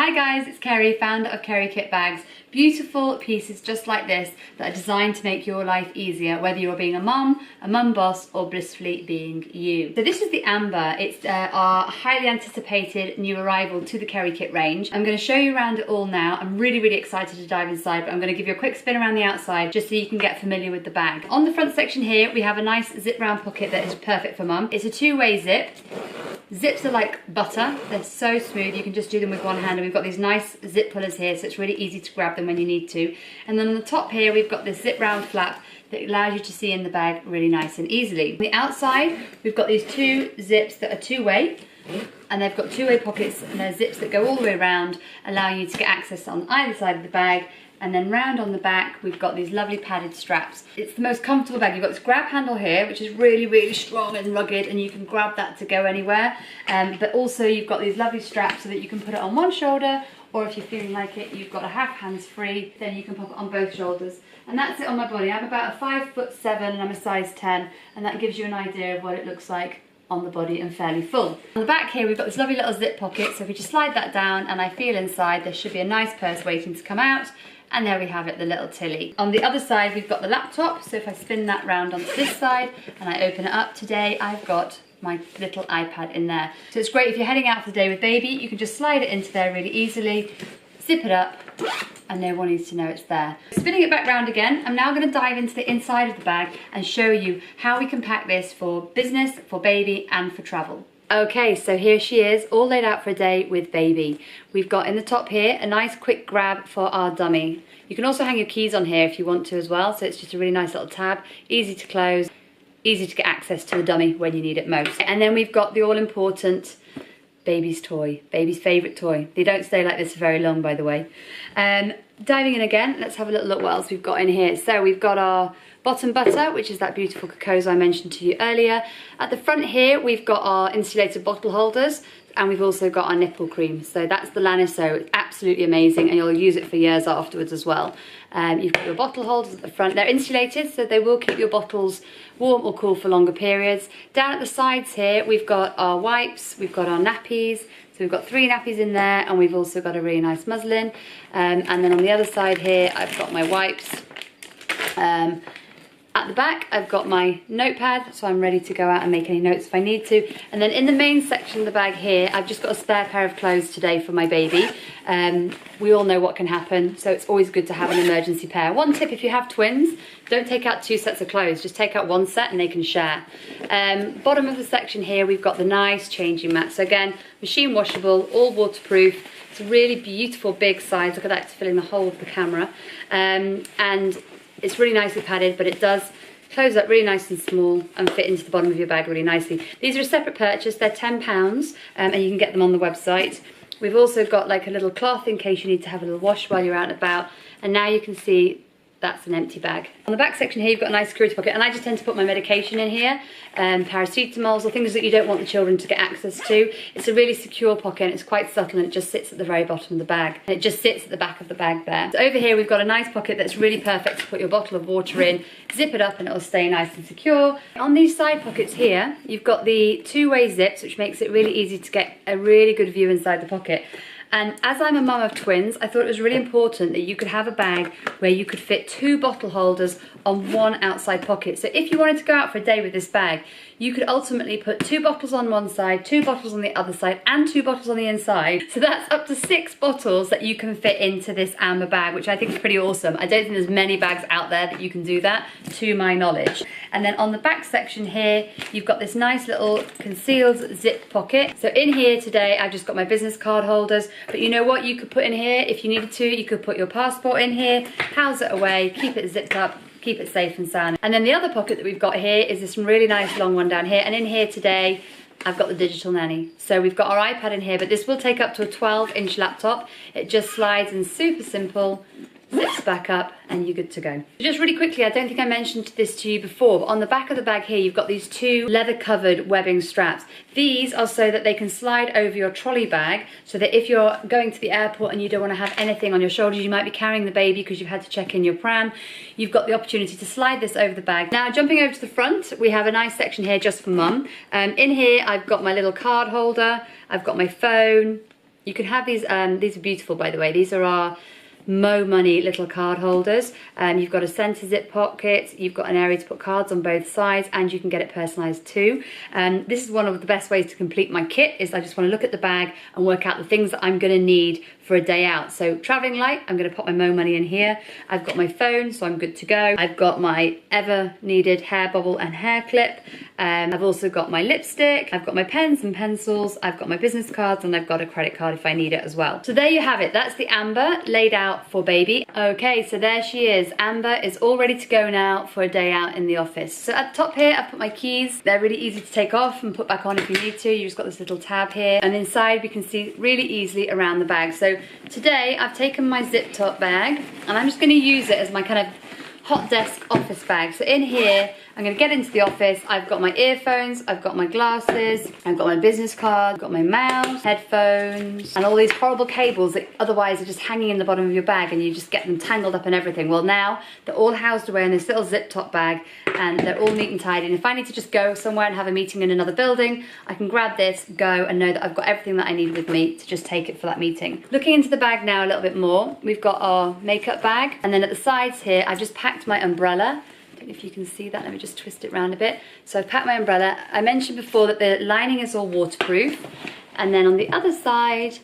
Hi guys, it's Keri, founder of Kerikit bags. Beautiful pieces just like this that are designed to make your life easier, whether you're being a mum boss, or blissfully being you. So this is the Amber. It's our highly anticipated new arrival to the Kerikit range. I'm going to show you around it all now. I'm really excited to dive inside, but I'm going to give you a quick spin around the outside just so you can get familiar with the bag. On the front section here, we have a nice zip round pocket that is perfect for mum. It's a two-way zip. Zips are like butter, they're so smooth, you can just do them with one hand, and we've got these nice zip pullers here, so it's really easy to grab them when you need to. And then on the top here, we've got this zip round flap that allows you to see in the bag really nice and easily. On the outside, we've got these two zips that are two-way, and they've got two-way pockets, and they're zips that go all the way around, allowing you to get access on either side of the bag. And then round on the back, we've got these lovely padded straps. It's the most comfortable bag. You've got this grab handle here, which is really strong and rugged, and you can grab that to go anywhere. But also you've got these lovely straps so that you can put it on one shoulder, or if you're feeling like it, you've got a half hands-free, then you can pop it on both shoulders. And that's it on my body. I'm about a 5'7" and I'm a size 10, and that gives you an idea of what it looks like on the body and fairly full. On the back here, we've got this lovely little zip pocket, so if we just slide that down and I feel inside, there should be a nice purse waiting to come out. And there we have it, the little Tilly. On the other side, we've got the laptop. So if I spin that round onto this side and I open it up today, I've got my little iPad in there. So it's great if you're heading out for the day with baby, you can just slide it into there really easily, zip it up, and no one needs to know it's there. Spinning it back round again, I'm now going to dive into the inside of the bag and show you how we can pack this for business, for baby, and for travel. Okay, so here she is, all laid out for a day with baby. We've got in the top here a nice quick grab for our dummy. You can also hang your keys on here if you want to as well, so it's just a really nice little tab, easy to close, easy to get access to the dummy when you need it most. And then we've got the all-important baby's toy, baby's favourite toy. They don't stay like this for very long, by the way. Diving in again, let's have a little look what else we've got in here. So we've got our bottom butter, which is that beautiful cocoa I mentioned to you earlier. At the front here, we've got our insulated bottle holders, and we've also got our nipple cream. So that's the Laniso. It's absolutely amazing, and you'll use it for years afterwards as well. You've got your bottle holders at the front. They're insulated, so they will keep your bottles warm or cool for longer periods. Down at the sides here, we've got our wipes, we've got our nappies. So we've got 3 nappies in there, and we've also got a really nice muslin. And then on the other side here, I've got my wipes. At the back, I've got my notepad, so I'm ready to go out and make any notes if I need to. And then in the main section of the bag here, I've just got a spare pair of clothes today for my baby. We all know what can happen, so it's always good to have an emergency pair. One tip, if you have twins, don't take out 2 sets of clothes, just take out 1 set and they can share. Bottom of the section here, we've got the nice changing mat. So again, machine washable, all waterproof. It's a really beautiful big size. Look at that, it's filling the whole of the camera. And it's really nicely padded, but it does close up really nice and small and fit into the bottom of your bag really nicely. These are a separate purchase, they're £10, and you can get them on the website. We've also got like a little cloth in case you need to have a little wash while you're out and about, and now you can see that's an empty bag. On the back section here, you've got a nice security pocket, and I just tend to put my medication in here, paracetamols or things that you don't want the children to get access to. It's a really secure pocket, and it's quite subtle, and it just sits at the very bottom of the bag. And it just sits at the back of the bag there. So over here, we've got a nice pocket that's really perfect to put your bottle of water in, zip it up, and it'll stay nice and secure. On these side pockets here, you've got the two-way zips, which makes it really easy to get a really good view inside the pocket. And as I'm a mum of twins, I thought it was really important that you could have a bag where you could fit 2 bottle holders on 1 outside pocket. So if you wanted to go out for a day with this bag, you could ultimately put 2 bottles on one side, 2 bottles on the other side, and 2 bottles on the inside. So that's up to 6 bottles that you can fit into this Amber bag, which I think is pretty awesome. I don't think there's many bags out there that you can do that, to my knowledge. And then on the back section here, you've got this nice little concealed zip pocket. So in here today, I've just got my business card holders, but you know what you could put in here if you needed to? You could put your passport in here, house it away, keep it zipped up, keep it safe and sound. And then the other pocket that we've got here is this really nice long one down here, and in here today, I've got the digital nanny. So we've got our iPad in here, but this will take up to a 12-inch laptop. It just slides in super simple, zips back up, and you're good to go. Just really quickly, I don't think I mentioned this to you before, but on the back of the bag here, you've got these 2 leather-covered webbing straps. These are so that they can slide over your trolley bag, so that if you're going to the airport and you don't want to have anything on your shoulders, you might be carrying the baby because you've had to check in your pram, you've got the opportunity to slide this over the bag. Now, jumping over to the front, we have a nice section here just for mum. In here, I've got my little card holder, I've got my phone, You can have these are beautiful, by the way. These are our Mo Money little card holders. You've got a center zip pocket, you've got an area to put cards on both sides, and you can get it personalized too. This is one of the best ways to complete my kit, is I just want to look at the bag and work out the things that I'm going to need for a day out. So traveling light, I'm going to pop my Mo Money in here. I've got my phone, so I'm good to go. I've got my ever needed hair bobble and hair clip. I've also got my lipstick, I've got my pens and pencils, I've got my business cards, and I've got a credit card if I need it as well. So there you have it. That's the Amber laid out for baby. Okay, so there she is. Amber is all ready to go now for a day out in the office. So at the top here, I've put my keys. They're really easy to take off and put back on if you need to. You've just got this little tab here, and inside we can see really easily around the bag. So today I've taken my zip top bag and I'm just going to use it as my kind of hot desk office bag. So in here, I'm going to get into the office. I've got my earphones, I've got my glasses, I've got my business card, I've got my mouse, headphones, and all these horrible cables that otherwise are just hanging in the bottom of your bag and you just get them tangled up and everything. Well, now they're all housed away in this little zip top bag and they're all neat and tidy. And if I need to just go somewhere and have a meeting in another building, I can grab this, go, and know that I've got everything that I need with me to just take it for that meeting. Looking into the bag now a little bit more, we've got our makeup bag, and then at the sides here, I've just packed my umbrella. I don't know if you can see that, let me just twist it around a bit. So I've packed my umbrella. I mentioned before that the lining is all waterproof. And then on the other side,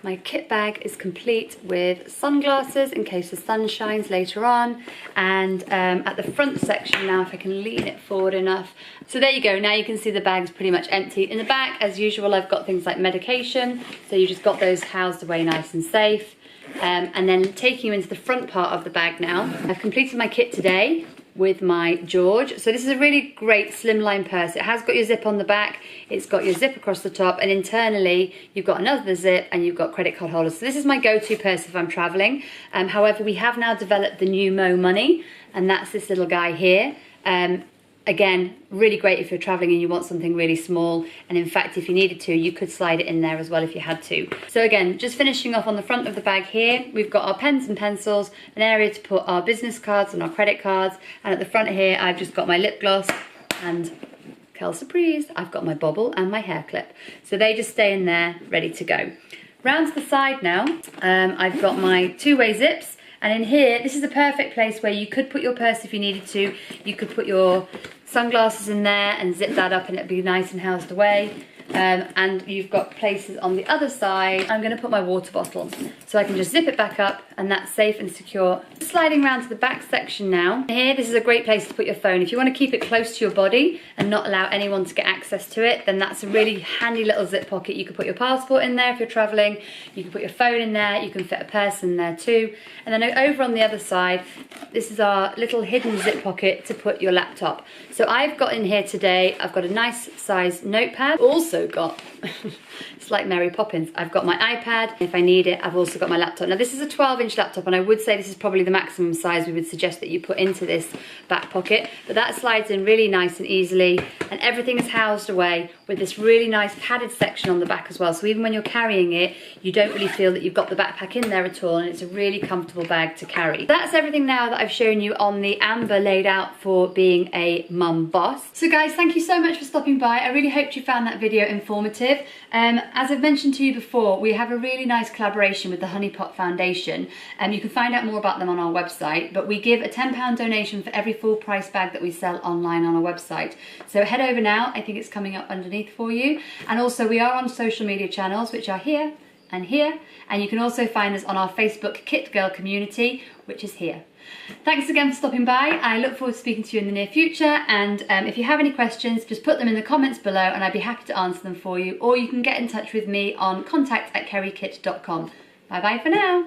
my kit bag is complete with sunglasses in case the sun shines later on. And at the front section now, if I can lean it forward enough. So there you go, now you can see the bag's pretty much empty. In the back, as usual, I've got things like medication. So you just got those housed away nice and safe. And then taking you into the front part of the bag now. I've completed my kit today with my George. So this is a really great slimline purse. It has got your zip on the back, it's got your zip across the top, and internally you've got another zip and you've got credit card holders. So this is my go-to purse if I'm traveling. However, we have now developed the new Mo Money, and that's this little guy here. Again, really great if you're traveling and you want something really small. And in fact, if you needed to, you could slide it in there as well if you had to. So again, just finishing off on the front of the bag here, we've got our pens and pencils, an area to put our business cards and our credit cards. And at the front here, I've just got my lip gloss and, quelle surprise, I've got my bobble and my hair clip. So they just stay in there, ready to go. Round to the side now, I've got my two-way zips. And in here, this is a perfect place where you could put your purse if you needed to. You could put your sunglasses in there and zip that up and it'd be nice and housed away. And you've got places on the other side. I'm going to put my water bottle so I can just zip it back up, and that's safe and secure. Sliding around to the back section now. Here, this is a great place to put your phone. If you want to keep it close to your body and not allow anyone to get access to it, then that's a really handy little zip pocket. You can put your passport in there if you're traveling. You can put your phone in there. You can fit a purse in there too. And then over on the other side, this is our little hidden zip pocket to put your laptop. So I've got in here today, I've got a nice size notepad. Also got, it's like Mary Poppins, I've got my iPad. If I need it, I've also got my laptop. Now this is a 12-inch laptop, and I would say this is probably the maximum size we would suggest that you put into this back pocket, but that slides in really nice and easily, and everything is housed away with this really nice padded section on the back as well. So even when you're carrying it, you don't really feel that you've got the backpack in there at all, and it's a really comfortable bag to carry. That's everything now that I've shown you on the Amber laid out for being a mum boss. So guys, thank you so much for stopping by. I really hope you found that video informative. As I've mentioned to you before, we have a really nice collaboration with the Honey Pot Foundation, and you can find out more about them on our website, but we give a £10 donation for every full price bag that we sell online on our website. So head over now, I think it's coming up underneath for you. And also we are on social media channels, which are here and here, and you can also find us on our Facebook Kit Girl community, which is here. Thanks again for stopping by. I look forward to speaking to you in the near future, and if you have any questions, just put them in the comments below and I'd be happy to answer them for you, or you can get in touch with me on contact@kerikit.com. Bye bye for now.